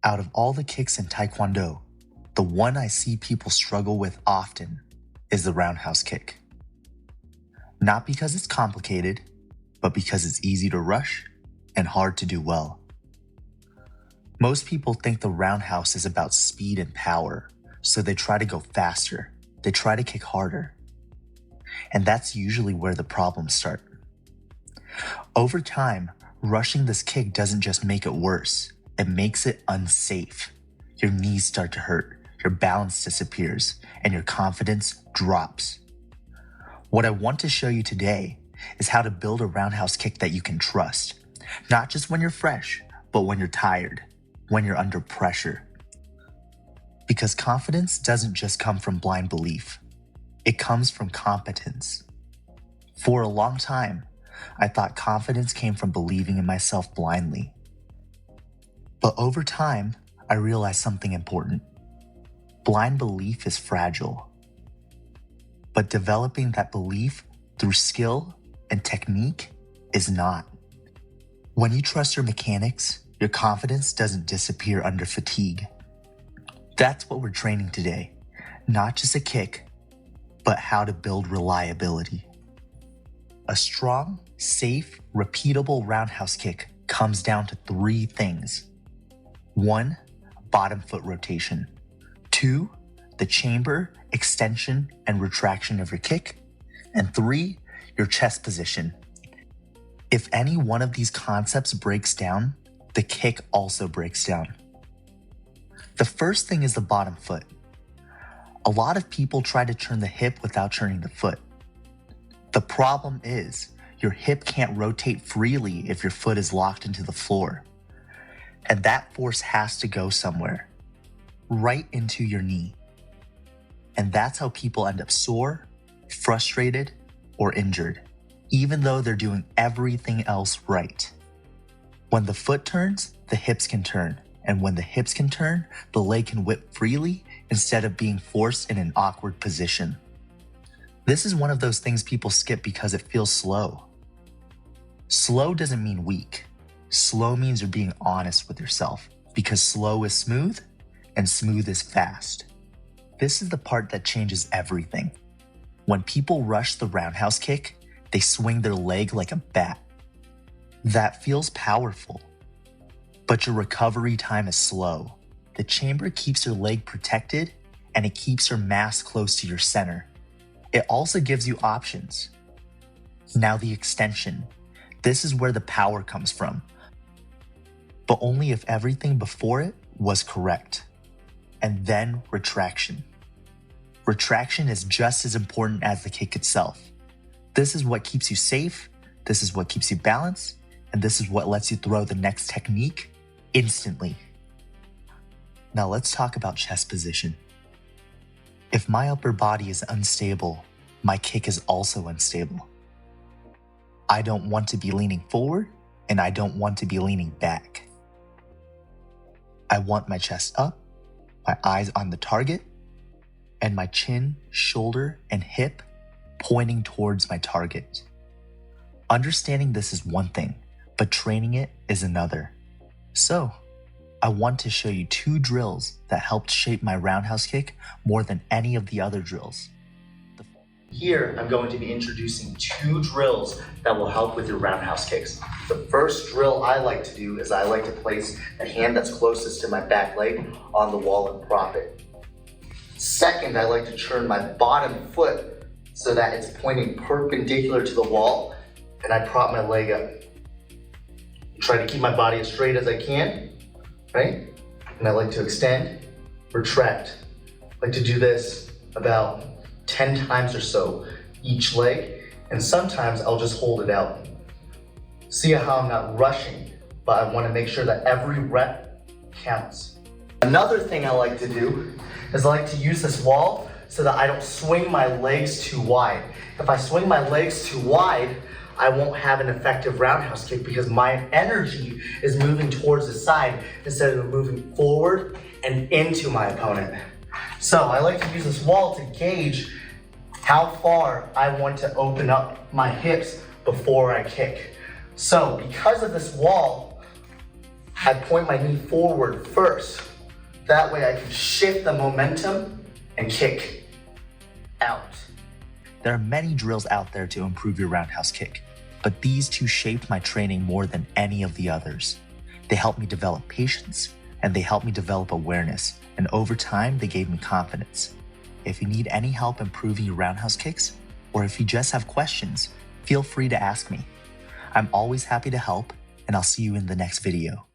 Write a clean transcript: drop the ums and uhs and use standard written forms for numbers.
Out of all the kicks in Taekwondo, the one I see people struggle with often is the roundhouse kick. Not because it's complicated, but because it's easy to rush and hard to do well. Most people think the roundhouse is about speed and power, so they try to go faster, they try to kick harder. And that's usually where the problems start. Over time, rushing this kick doesn't just make it worse, it makes it unsafe. Your knees start to hurt, your balance disappears, and your confidence drops. What I want to show you today is how to build a roundhouse kick that you can trust. Not just when you're fresh, but when you're tired, when you're under pressure. Because confidence doesn't just come from blind belief. It comes from competence. For a long time, I thought confidence came from believing in myself blindly. But over time, I realized something important. Blind belief is fragile. But developing that belief through skill and technique is not. When you trust your mechanics, your confidence doesn't disappear under fatigue. That's what we're training today. Not just a kick, but how to build reliability. A strong, safe, repeatable roundhouse kick comes down to 3 things. 1, bottom foot rotation. 2, the chamber, extension, and retraction of your kick. And 3, your chest position. If any one of these concepts breaks down, the kick also breaks down. The first thing is the bottom foot. A lot of people try to turn the hip without turning the foot. The problem is, your hip can't rotate freely if your foot is locked into the floor. And that force has to go somewhere, right into your knee. And that's how people end up sore, frustrated, or injured, even though they're doing everything else right. When the foot turns, the hips can turn. And when the hips can turn, the leg can whip freely instead of being forced in an awkward position. This is one of those things people skip because it feels slow. Slow doesn't mean weak. Slow means you're being honest with yourself, because slow is smooth and smooth is fast. This is the part that changes everything. When people rush the roundhouse kick, they swing their leg like a bat. That feels powerful, but your recovery time is slow. The chamber keeps your leg protected and it keeps your mass close to your center. It also gives you options. Now the extension. This is where the power comes from, but only if everything before it was correct. And then retraction. Retraction is just as important as the kick itself. This is what keeps you safe, this is what keeps you balanced, and this is what lets you throw the next technique instantly. Now let's talk about chest position. If my upper body is unstable, my kick is also unstable. I don't want to be leaning forward, and I don't want to be leaning back. I want my chest up, my eyes on the target, and my chin, shoulder, and hip pointing towards my target. Understanding this is one thing, but training it is another. So, I want to show you 2 drills that helped shape my roundhouse kick more than any of the other drills. Here, I'm going to be introducing 2 drills that will help with your roundhouse kicks. The first drill I like to do is I like to place the hand that's closest to my back leg on the wall and prop it. Second, I like to turn my bottom foot so that it's pointing perpendicular to the wall, and I prop my leg up. Try to keep my body as straight as I can, right? And I like to extend, retract. I like to do this about 10 times or so each leg, and sometimes I'll just hold it out. See how I'm not rushing, but I want to make sure that every rep counts. Another thing I like to do is I like to use this wall so that I don't swing my legs too wide. If I swing my legs too wide, I won't have an effective roundhouse kick because my energy is moving towards the side instead of moving forward and into my opponent. So I like to use this wall to gauge how far I want to open up my hips before I kick. So because of this wall, I point my knee forward first. That way I can shift the momentum and kick out. There are many drills out there to improve your roundhouse kick, but these two shaped my training more than any of the others. They helped me develop patience, and they helped me develop awareness, and over time, they gave me confidence. If you need any help improving your roundhouse kicks, or if you just have questions, feel free to ask me. I'm always happy to help, and I'll see you in the next video.